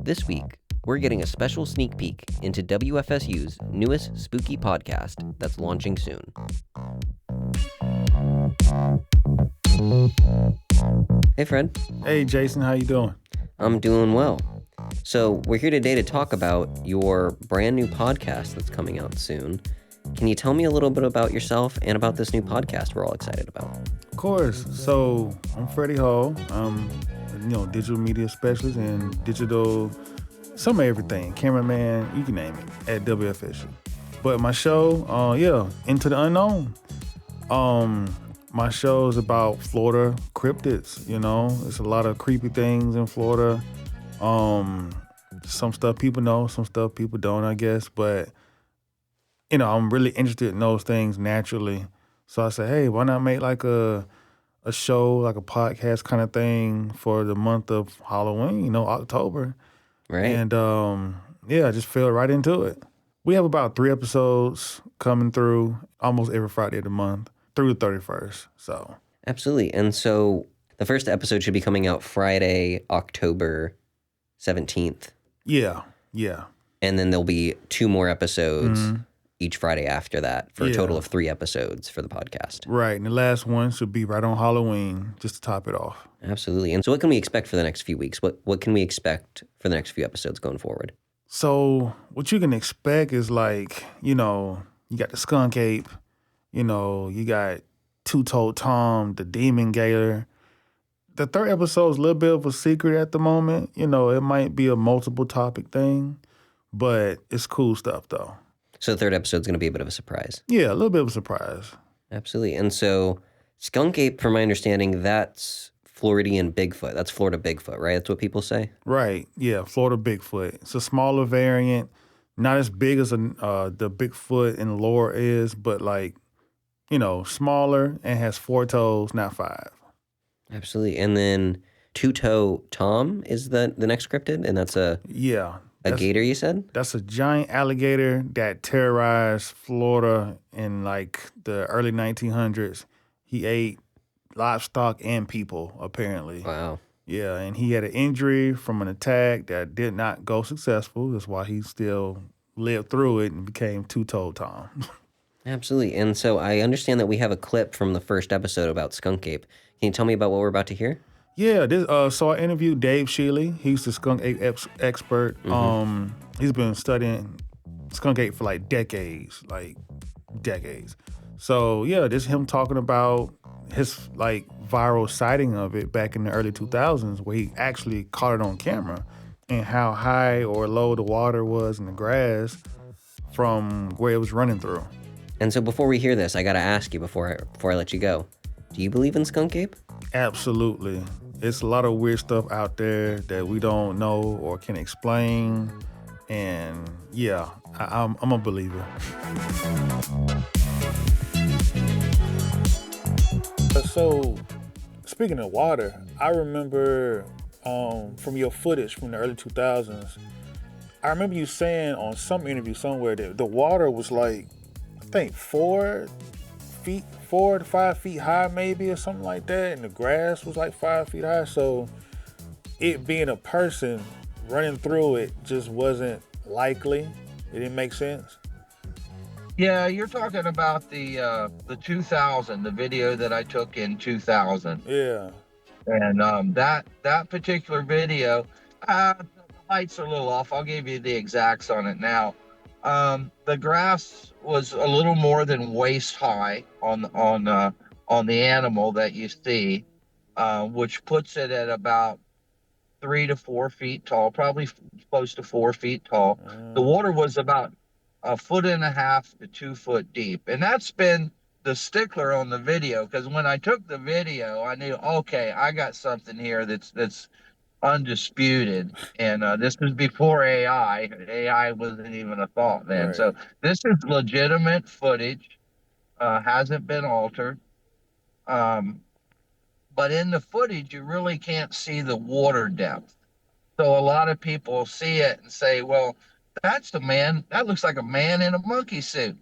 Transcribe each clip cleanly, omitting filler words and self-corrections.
This week, we're getting a special sneak peek into WFSU's newest spooky podcast that's launching soon. Hey, Fred. Hey, Jason, how you doing? I'm doing well. So, we're here today to talk about your brand new podcast that's coming out soon. Can you tell me a little bit about yourself and about this new podcast we're all excited about? Of course. So, I'm Freddie Hall. I'm, digital media specialist and digital, some of everything, cameraman, you can name it, at WFSU. But my show, Into the Unknown. My show is about Florida cryptids, There's a lot of creepy things in Florida. Some stuff people know, some stuff people don't, I guess. But, I'm really interested in those things naturally. So I said, hey, why not make like a show, like a podcast kind of thing for the month of Halloween, October. Right. And I just fell right into it. We have about 3 episodes coming through almost every Friday of the month through the 31st. So Absolutely. And so the first episode should be coming out Friday, October 17th. Yeah. And then there'll be 2 more episodes each Friday after that for a total of 3 episodes for the podcast. Right. And the last one should be right on Halloween, just to top it off. Absolutely. And so what can we expect for the next few weeks? What can we expect for the next few episodes going forward? So what you can expect is like, you got the skunk ape, you got Two-Toed Tom, the demon gator. The 3rd episode is a little bit of a secret at the moment. It might be a multiple topic thing, but it's cool stuff though. So the 3rd episode is going to be a bit of a surprise. Yeah, a little bit of a surprise. Absolutely. And so skunk ape, from my understanding, that's Floridian Bigfoot. That's Florida Bigfoot, right? That's what people say? Right. Yeah, Florida Bigfoot. It's a smaller variant, not as big as the Bigfoot in lore is, but smaller and has 4 toes, not 5. Absolutely. And then Two-Toe Tom is the next cryptid, and that's a gator, you said? That's a giant alligator that terrorized Florida in the early 1900s. He ate livestock and people, apparently. Wow. Yeah, and he had an injury from an attack that did not go successful. That's why he still lived through it and became Two-Toed Tom. Absolutely. And so I understand that we have a clip from the first episode about skunk ape. Can you tell me about what we're about to hear? Yeah, so I interviewed Dave Shealy. He's the skunk ape expert. He's been studying skunk ape for decades. So yeah, this is him talking about his viral sighting of it back in the early 2000s, where he actually caught it on camera, and how high or low the water was in the grass from where it was running through. And so before we hear this, I got to ask you before I let you go. Do you believe in skunk ape? Absolutely. It's a lot of weird stuff out there that we don't know or can explain. And yeah, I'm a believer. So, speaking of water, I remember from your footage from the early 2000s, I remember you saying on some interview somewhere that the water was I think 4 to 5 feet high maybe, or something like that, and the grass was 5 feet high. So it being a person running through it just wasn't likely. It didn't make sense. Yeah, you're talking about the 2000, the video that I took in 2000. Yeah. And that particular video, the lights are a little off. I'll give you the exacts on it now. The grass was a little more than waist high on the animal that you see, which puts it at about 3 to 4 feet tall, probably close to 4 feet tall. The water was about 1.5 to 2 foot deep, and that's been the stickler on the video, because when I took the video, I knew, okay, I got something here that's undisputed. And this was before AI. AI wasn't even a thought then. Right. So this is legitimate footage, hasn't been altered. But in the footage, you really can't see the water depth. So a lot of people see it and say, well, that's the man. That looks like a man in a monkey suit.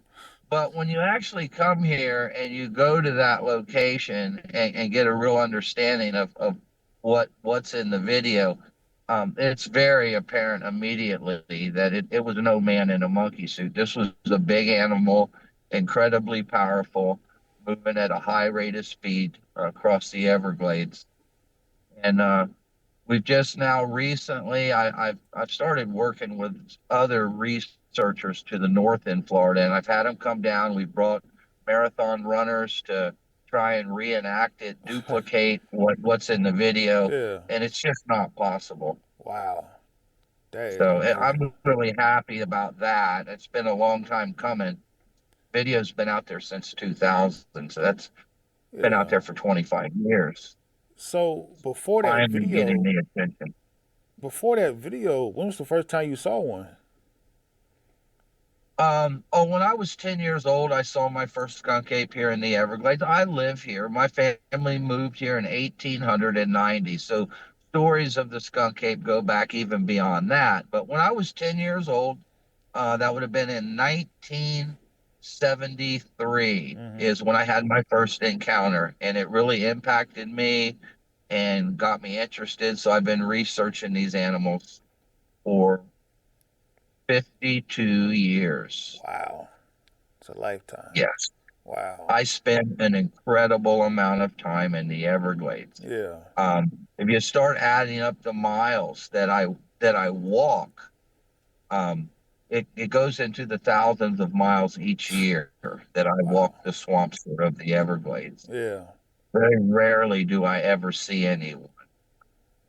But when you actually come here and you go to that location and get a real understanding of what's in the video, It's very apparent immediately that it was no man in a monkey suit. This was a big animal, incredibly powerful, moving at a high rate of speed across the Everglades. And we've just now recently, I've started working with other researchers to the north in Florida, and I've had them come down. We've brought marathon runners to try and reenact it, duplicate what's in the video, Yeah. and it's just not possible. Wow. That is So amazing. I'm really happy about that. It's been a long time coming. Video's been out there since 2000, so that's been out Yeah. there for 25 years. So Finally getting the attention. before that video, when was the first time you saw one? When I was 10 years old, I saw my first skunk ape here in the Everglades. I live here. My family moved here in 1890. So stories of the skunk ape go back even beyond that. But when I was 10 years old, that would have been in 1973 Mm-hmm. is when I had my first encounter, and it really impacted me and got me interested. So I've been researching these animals for 52 years. Wow. It's a lifetime. Yes. Wow. I spend an incredible amount of time in the Everglades. Yeah. If you start adding up the miles that I walk, um, it goes into the thousands of miles each year that I Wow. walk the swamps of the Everglades. Yeah. Very rarely do I ever see anyone.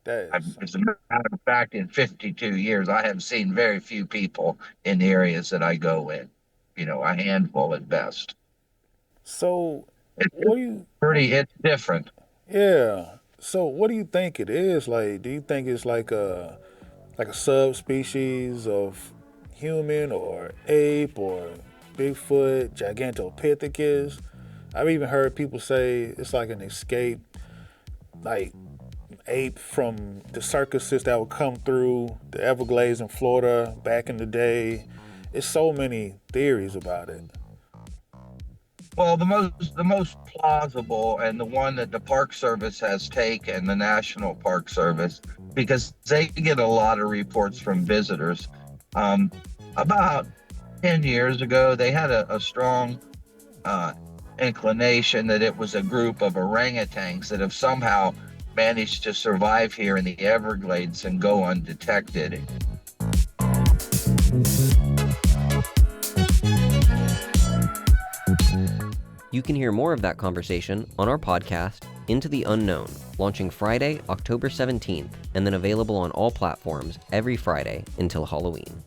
That is. As a matter of fact, in 52 years, I have seen very few people in the areas that I go in. A handful at best. So, It's what do you? it's different. Yeah. So, what do you think it is? Like, do you think it's like a subspecies of human or ape or Bigfoot, Gigantopithecus? I've even heard people say it's like an escape, like ape from the circuses that would come through the Everglades in Florida back in the day. It's so many theories about it. Well, the most plausible and the one that the Park Service has taken, the National Park Service, because they get a lot of reports from visitors. Um, about 10 years ago, they had a strong uh, inclination that it was a group of orangutans that have somehow managed to survive here in the Everglades and go undetected. You can hear more of that conversation on our podcast, Into the Unknown, launching Friday, October 17th, and then available on all platforms every Friday until Halloween.